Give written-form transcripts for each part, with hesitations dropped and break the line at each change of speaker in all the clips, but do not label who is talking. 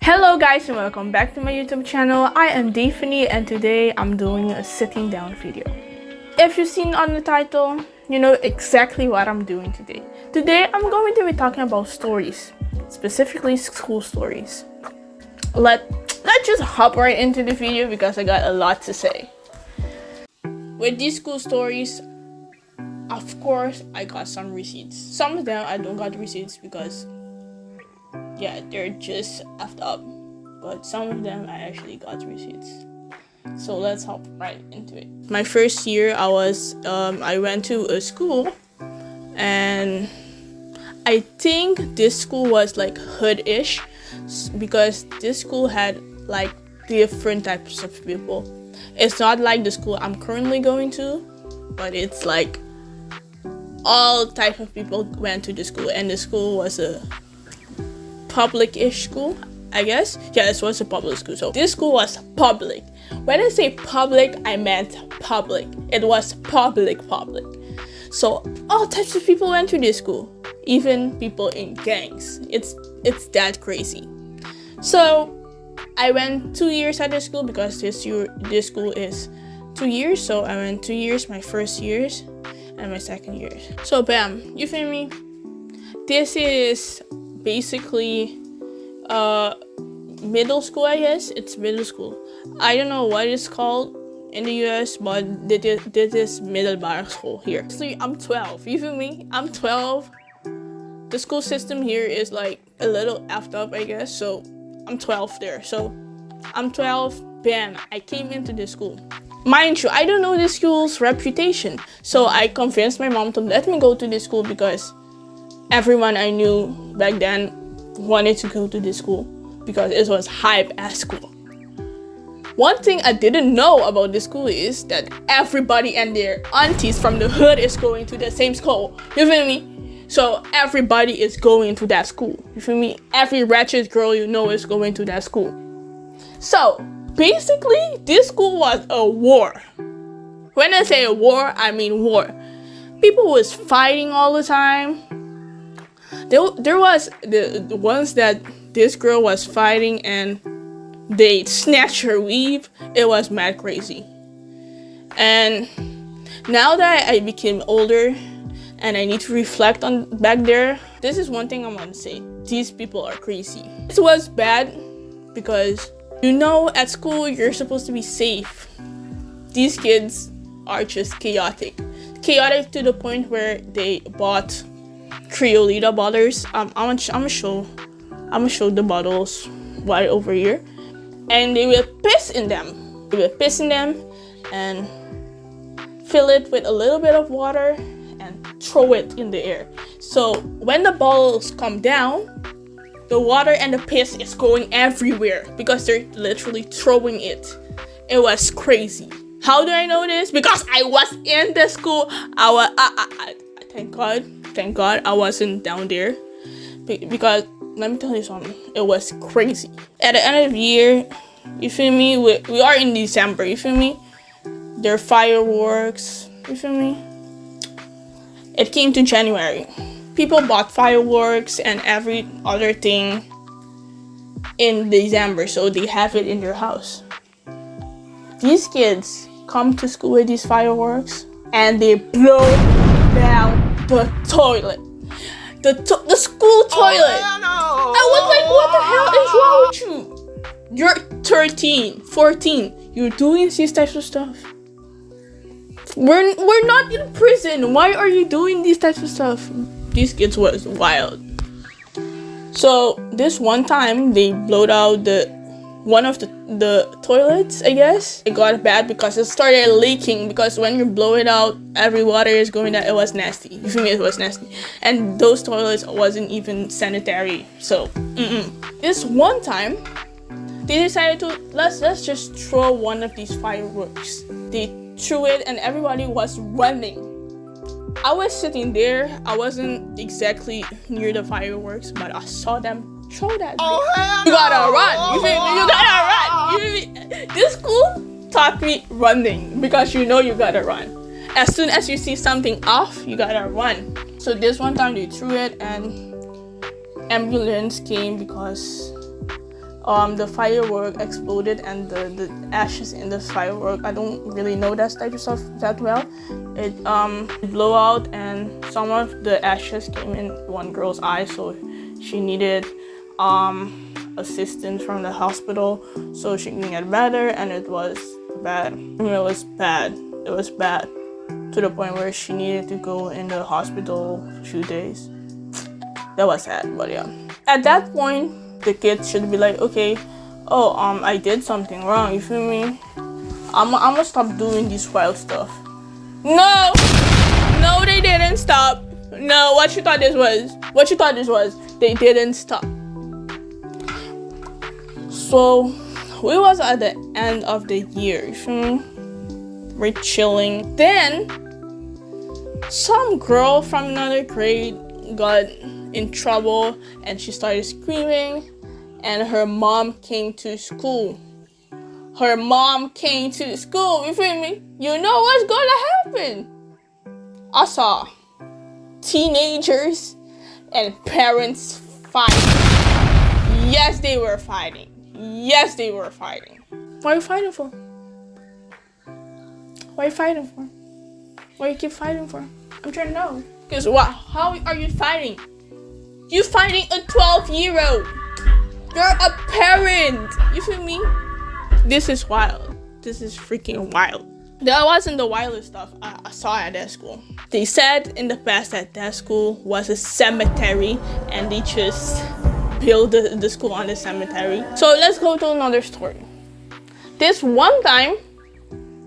Hello guys and welcome back to my YouTube channel. I am Daphne and today I'm doing a sitting down video. If you've seen on the title, you know exactly what I'm doing today. Today I'm going to be talking about stories, specifically school stories. Let's just hop right into the video because I got a lot to say. With these school stories, of course I got some receipts. Some of them I don't got receipts because yeah, they're just effed up, but some of them I actually got receipts. So let's hop right into it. My first year I went to a school, and I think this school was like hood-ish because this school had like different types of people. It's not like the school I'm currently going to, but it's like all type of people went to the school, and the school was a public-ish school, I guess. Yeah, this was a public school. So this school was public. When I say public, I meant public. It was public. So all types of people went to this school, even people in gangs. It's that crazy. So I went 2 years at this school because this school is 2 years. So I went 2 years, my first years and my second years. So bam, you feel me? This is basically middle school, I guess. It's middle school. I don't know what it's called in the US, but this is middelbare school here. Actually, I'm 12, you feel me? I'm 12. The school system here is like a little effed up, I guess, so I'm 12 there. So I'm 12, bam, I came into this school. Mind you, I don't know this school's reputation, so I convinced my mom to let me go to this school because everyone I knew back then wanted to go to this school because it was hype ass school. One thing I didn't know about this school is that everybody and their aunties from the hood is going to the same school. You feel me? So everybody is going to that school. You feel me? Every ratchet girl you know is going to that school. So basically, this school was a war. When I say a war, I mean war. People was fighting all the time. There was the ones that this girl was fighting and they snatched her weave. It was mad crazy. And now that I became older and I need to reflect on back there, this is one thing I want to say. These people are crazy. It was bad because you know at school you're supposed to be safe. These kids are just chaotic. Chaotic to the point where they bought Creolita bottles. I'm gonna show the bottles right over here, and they will piss in them. They will piss in them and fill it with a little bit of water and throw it in the air. So when the bottles come down, the water and the piss is going everywhere because they're literally throwing it. It was crazy. How do I know this? Because I was in the school. Thank God I wasn't down there because let me tell you something, it was crazy. At the end of the year, you feel me, we are in December, you feel me, there are fireworks, you feel me. It came to January, people bought fireworks and every other thing in December, so they have it in their house. These kids come to school with these fireworks and they blow down the toilet. The school toilet. Oh, no. I was like, what the hell is wrong with you? You're 13, 14. You're doing these types of stuff. We're not in prison. Why are you doing these types of stuff? These kids was wild. So this one time they blowed out one of the toilets, I guess. It got bad because it started leaking, because when you blow it out, every water is going down. It was nasty. You feel me? It was nasty. And those toilets wasn't even sanitary. So, This one time, they decided to, let's just throw one of these fireworks. They threw it and everybody was running. I was sitting there. I wasn't exactly near the fireworks, but I saw them throw that. You gotta run. You feel me? You gotta run. You feel me? This school taught me running because you know you gotta run. As soon as you see something off, you gotta run. So this one time they threw it and ambulance came because the firework exploded and the ashes in the firework, I don't really know that type of stuff that well. It blew out and some of the ashes came in one girl's eye, so she needed assistance from the hospital so she can get better, and it was bad. It was bad. It was bad to the point where she needed to go in the hospital a few days. That was sad, but yeah. At that point, the kids should be like, okay, oh, I did something wrong, you feel me? I'm gonna stop doing this wild stuff. No, they didn't stop. No, what you thought this was? They didn't stop. So, we was at the end of the year, you feel me? We're chilling. Then, some girl from another grade got in trouble and she started screaming, and her mom came to school. You feel me? You know what's gonna happen. I saw teenagers and parents fighting. Yes, they were fighting. What are you fighting for? What you keep fighting for? I'm trying to know. Because how are you fighting? You fighting a 12-year-old. You're a parent. You feel me? This is wild. This is freaking wild. That wasn't the wildest stuff I saw at that school. They said in the past that school was a cemetery and they just built the school on the cemetery. So let's go to another story. This one time,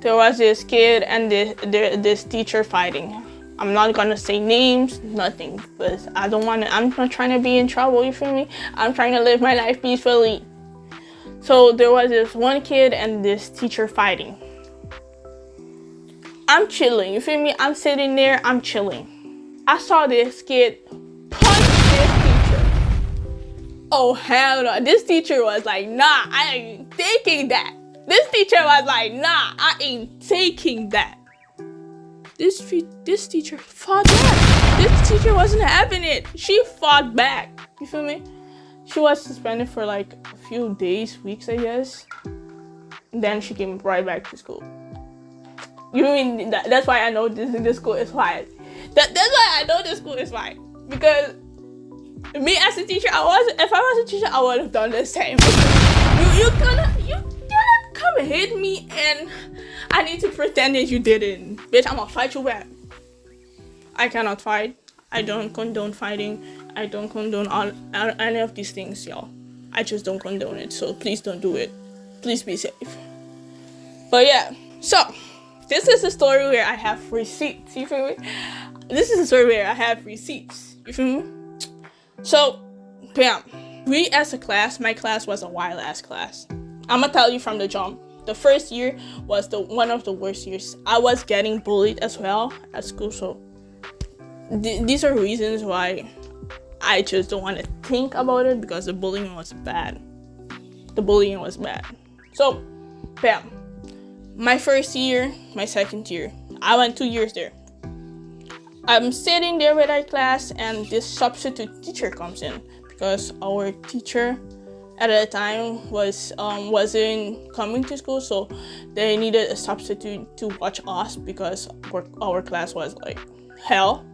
there was this kid and this teacher fighting. I'm not gonna say names, nothing, because I'm not trying to be in trouble, you feel me? I'm trying to live my life peacefully. So there was this one kid and this teacher fighting. I'm chilling, you feel me? I'm sitting there, I'm chilling. I saw this kid punch this teacher. Oh hell no, this teacher was like, nah, I ain't taking that. This teacher was like, nah, I ain't taking that. This teacher fought back. This teacher wasn't having it. She fought back. You feel me? She was suspended for like a few days, weeks, I guess. And then she came right back to school. You mean that's why I know this school is fine. That's why I know this school is fine. Because me as a teacher, if I was a teacher, I would have done the same. You cannot come hit me and I need to pretend that you didn't. Bitch, I'm gonna fight you back. I cannot fight. I don't condone fighting. I don't condone any of these things, y'all. I just don't condone it. So please don't do it. Please be safe. But yeah, so this is a story where I have receipts. You feel me? This is a story where I have receipts. You feel me? So, bam. We as a class, my class was a wild ass class. I'm gonna tell you from the jump. The first year was one of the worst years. I was getting bullied as well at school, so these are reasons why I just don't want to think about it, because the bullying was bad. So, bam. My first year, my second year, I went 2 years there. I'm sitting there with our class, and this substitute teacher comes in because our teacher at the time wasn't coming to school, so they needed a substitute to watch us because our class was like hell,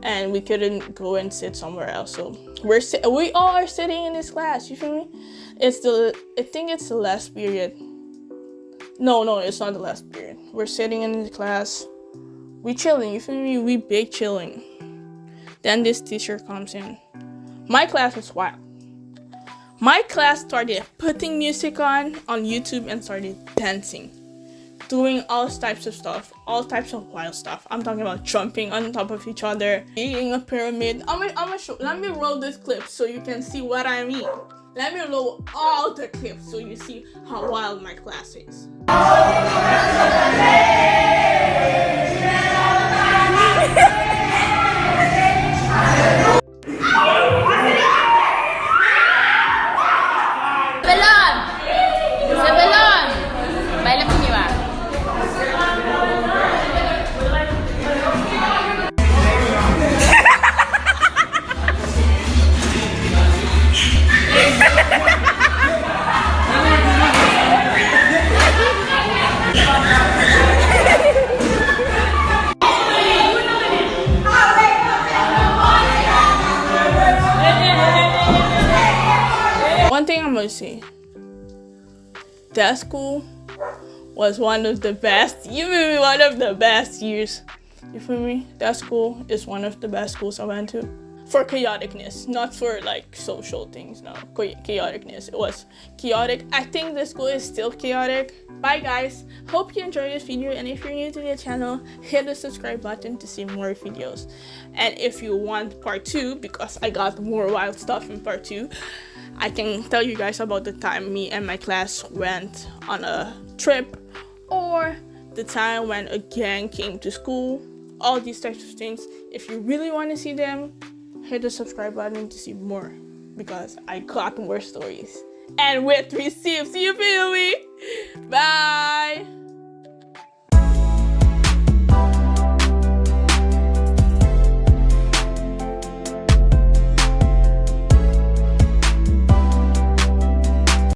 and we couldn't go and sit somewhere else. So we all are sitting in this class. You feel me? I think it's the last period. No, it's not the last period. We're sitting in the class. We chilling. You feel me? We big chilling. Then this teacher comes in. My class was wild. My class started putting music on YouTube and started dancing, doing all types of stuff, all types of wild stuff. I'm talking about jumping on top of each other, eating a pyramid. Let me roll this clip so you can see what I mean. Let me roll all the clips so you see how wild my class is. One thing I'm gonna say, that school was one of the best, you feel me, one of the best years. You feel me? That school is one of the best schools I went to. For chaoticness, not for like social things, no. Chaoticness. It was chaotic. I think the school is still chaotic. Bye guys. Hope you enjoyed this video, and if you're new to the channel, hit the subscribe button to see more videos. And if you want part 2, because I got more wild stuff in part 2, I can tell you guys about the time me and my class went on a trip, or the time when a gang came to school, all these types of things. If you really want to see them, hit the subscribe button to see more, because I got more stories and with receipts, you feel me? Bye.